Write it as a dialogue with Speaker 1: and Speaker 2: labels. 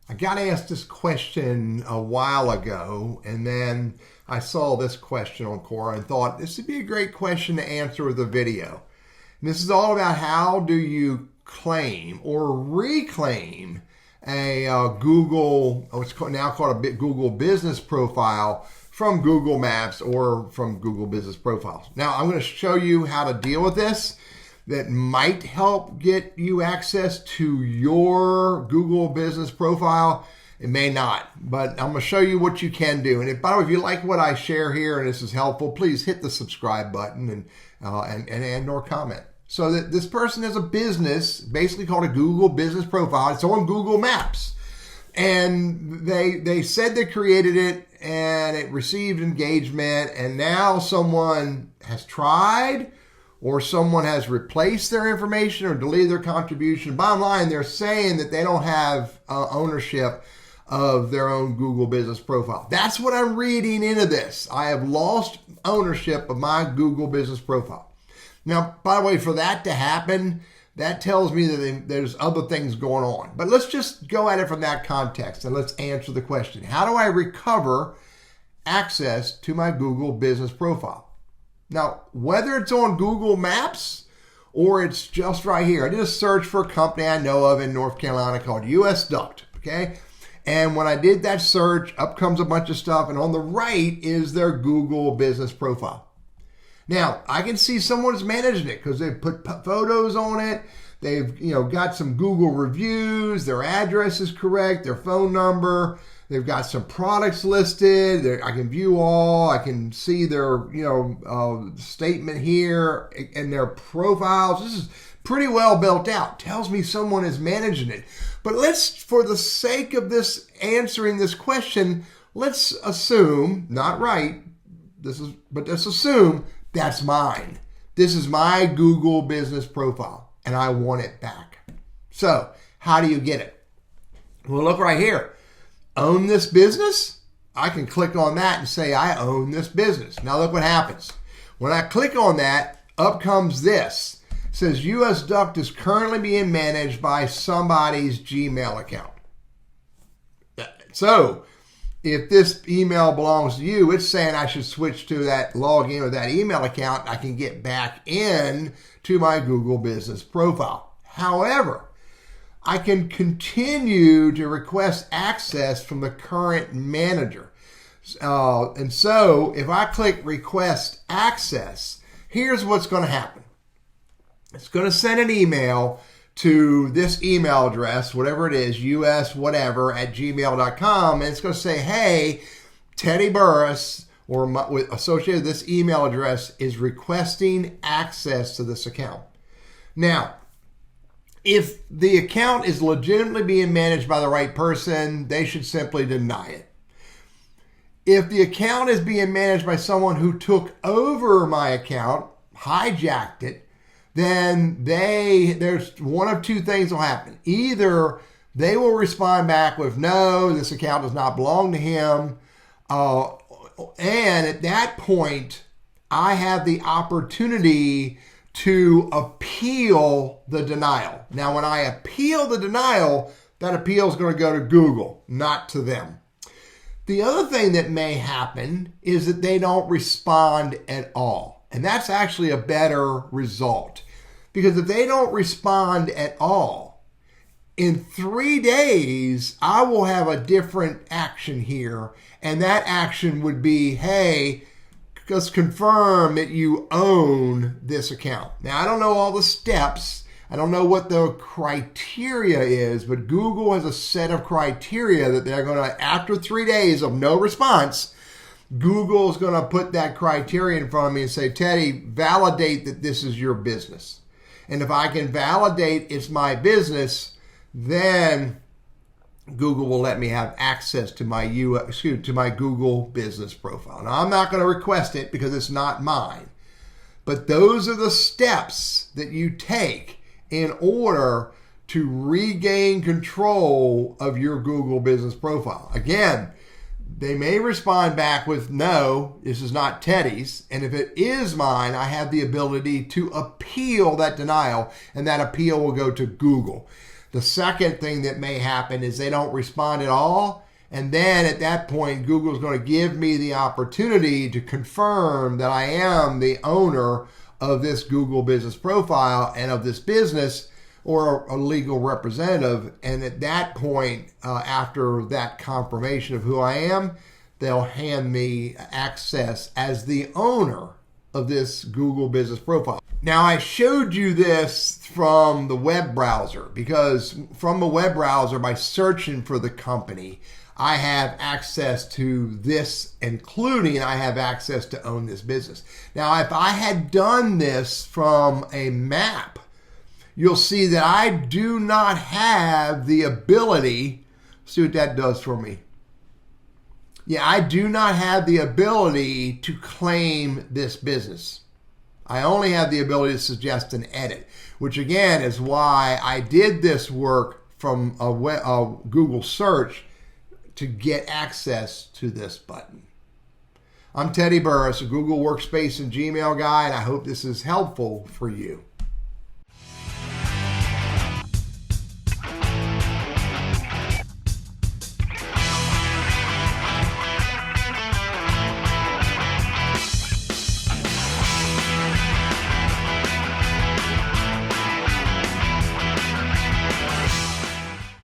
Speaker 1: I got asked this question a while ago, and then I saw this question on Quora and thought this would be a great question to answer with a video. And this is all about how do you claim or reclaim a Google, it's now called a Google Business Profile from Google Maps or from Google Business Profiles. Now, I'm going to show you how to deal with this. That might help get you access to your Google Business Profile. It may not, but I'm going to show you what you can do. And by the way, if you like what I share here and this is helpful, please hit the subscribe button and or comment. So that this person has a business basically called a Google Business Profile. It's on Google Maps. And they said they created it and it received engagement, and now someone has tried or someone has replaced their information or deleted their contribution. Bottom line, they're saying that they don't have ownership of their own Google Business Profile. That's what I'm reading into this. I have lost ownership of my Google Business Profile. Now, by the way, for that to happen, that tells me that there's other things going on. But let's just go at it from that context and let's answer the question. How do I recover access to my Google Business Profile? Now, whether it's on Google Maps or it's just right here, I did a search for a company I know of in North Carolina called US Duct, okay? And when I did that search, up comes a bunch of stuff, and on the right is their Google Business Profile. Now, I can see someone's managing it because they've put photos on it. They've got some Google reviews. Their address is correct, their phone number. They've got some products listed. I can view all. I can see their, statement here and their profiles. This is pretty well built out. Tells me someone is managing it. But let's, for the sake of this answering this question, let's assume, not right, but let's assume that's mine. This is my Google Business Profile, and I want it back. So, how do you get it? Well, look right here. Own this business? I can click on that and say I own this business. Now look what happens. When I click on that, up comes this. It says US Duct is currently being managed by somebody's Gmail account. So if this email belongs to you, it's saying I should switch to that, log in with that email account. I can get back in to my Google Business Profile. However, I can continue to request access from the current manager. And so if I click request access, here's what's going to happen. It's going to send an email to this email address, whatever it is, us whatever at gmail.com. And it's going to say, hey, Teddy Burris, associated with this email address, is requesting access to this account. Now, if the account is legitimately being managed by the right person, they should simply deny it. If the account is being managed by someone who took over my account, hijacked it, then there's one of two things will happen. Either they will respond back with, no, this account does not belong to him. And at that point, I have the opportunity to appeal the denial. Now, when I appeal the denial, that appeal is going to go to Google, not to them. The other thing that may happen is that they don't respond at all. And that's actually a better result. Because if they don't respond at all, in 3 days, I will have a different action here. And that action would be, hey, just confirm that you own this account. Now, I don't know all the steps. I don't know what the criteria is, but Google has a set of criteria that they're going to, after 3 days of no response, Google is going to put that criteria in front of me and say, Teddy, validate that this is your business. And if I can validate it's my business, then Google will let me have access to my Google Business Profile. Now, I'm not going to request it because it's not mine. But those are the steps that you take in order to regain control of your Google Business Profile. Again, they may respond back with, no, this is not Teddy's. And if it is mine, I have the ability to appeal that denial, and that appeal will go to Google. The second thing that may happen is they don't respond at all. And then at that point, Google's going to give me the opportunity to confirm that I am the owner of this Google business profile and of this business, or a legal representative. And at that point, after that confirmation of who I am, they'll hand me access as the owner of this Google business profile. Now, I showed you this from the web browser, because from the web browser, by searching for the company, I have access to this, including I have access to own this business. Now, if I had done this from a map, you'll see that I do not have the ability. See what that does for me. Yeah, I do not have the ability to claim this business. I only have the ability to suggest an edit, which again is why I did this work from a Google search to get access to this button. I'm Teddy Burris, a Google Workspace and Gmail guy, and I hope this is helpful for you.